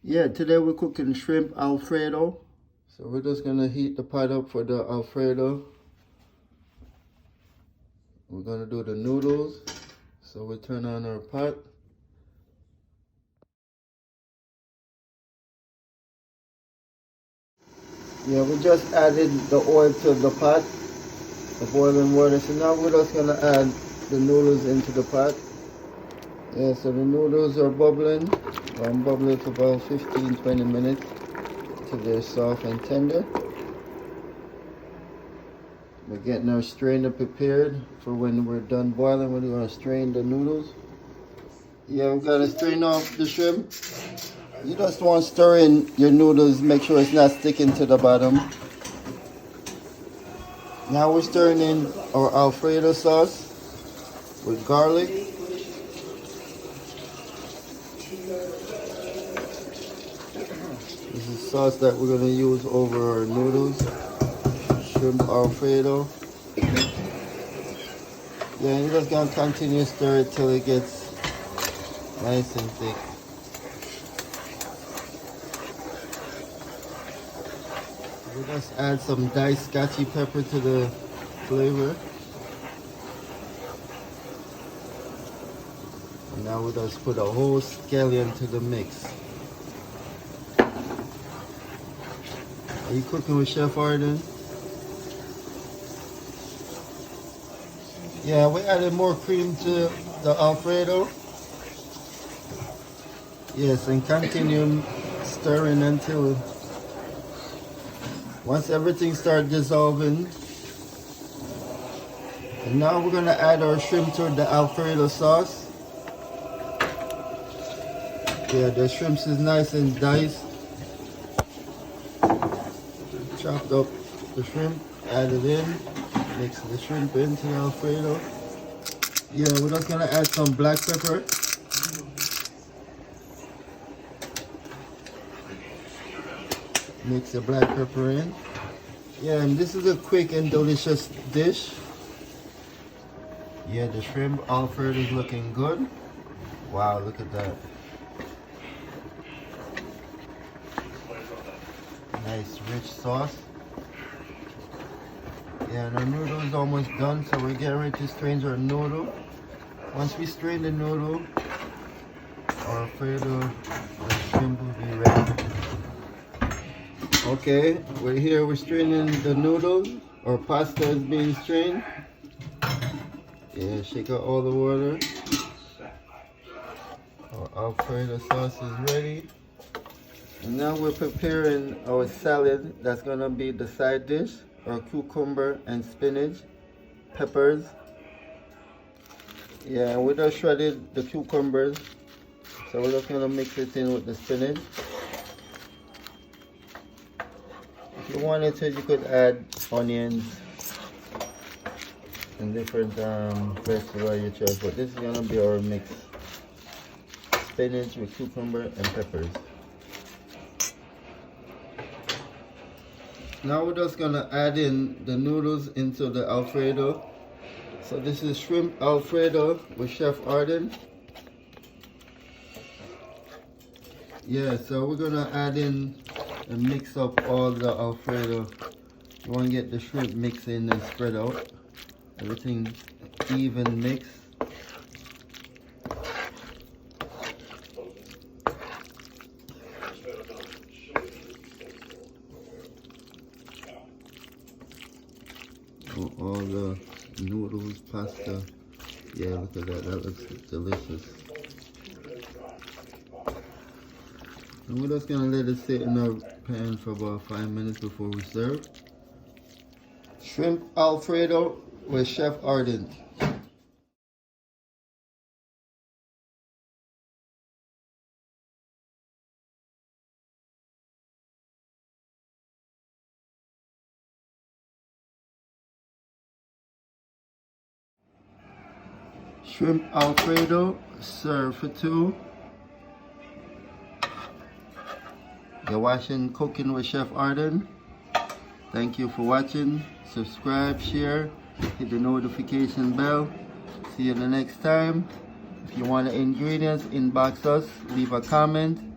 Yeah, today we're cooking shrimp Alfredo. So we're just gonna heat the pot up for the Alfredo. We're gonna do the noodles. So we turn on our pot. Yeah, we just added the oil to the pot, the boiling water. So now we're just gonna add the noodles into the pot. Yeah, so the noodles are bubbling. Bubbling for about 15-20 minutes till they're soft and tender. We're getting our strainer prepared for when we're done boiling. We're gonna strain the noodles. Yeah, we gotta strain off the shrimp. You just want to stir in your noodles, make sure it's not sticking to the bottom. Now we're stirring in our Alfredo sauce with garlic. This is sauce that we're going to use over our noodles. Shrimp Alfredo. Yeah, you're just going to continue to stir it till it gets nice and thick. We'll just add some diced scotchy pepper to the flavor. And now we'll just put a whole scallion to the mix. Are you cooking with Chef Ardin? Yeah, we added more cream to the Alfredo. Yes, and continue stirring until once everything starts dissolving. And now we're gonna add our shrimp to the Alfredo sauce. Yeah, the shrimps is nice and diced. Chopped up the shrimp, add it in, mix the shrimp into the Alfredo. Yeah, we're just gonna add some black pepper. Mix the black pepper in. Yeah, and this is a quick and delicious dish. Yeah, the shrimp Alfredo is looking good. Wow, look at that. Nice rich sauce. Yeah, and our noodle is almost done, so we're getting ready to strain our noodle. Once we strain the noodle, our Alfredo and shrimp will be ready. Okay, we're here, we're straining the noodles. Our pasta is being strained. Yeah, shake out all the water. Our Alfredo sauce is ready. And now we're preparing our salad. That's gonna be the side dish. Our cucumber and spinach, peppers. Yeah, we just shredded the cucumbers. So we're just gonna mix it in with the spinach. If you wanted to, you could add onions and different vegetables of your choice, but this is gonna be our mix. Spinach with cucumber and peppers. Now we're just gonna add in the noodles into the Alfredo. So this is shrimp Alfredo with Chef Ardin. Yeah, so we're gonna add in and mix up all the Alfredo. You want to get the shrimp mixed in and spread out. Everything even mix. Oh, all the noodles, pasta. Yeah, look at that. That looks delicious. And we're just gonna let it sit in our pan for about 5 minutes before we serve. Shrimp Alfredo with Chef Ardin. Shrimp Alfredo, served for two. You're watching Cooking with Chef Ardin. Thank you for watching. Subscribe, share, hit the notification bell. See you the next time. If you want the ingredients, inbox us, leave a comment.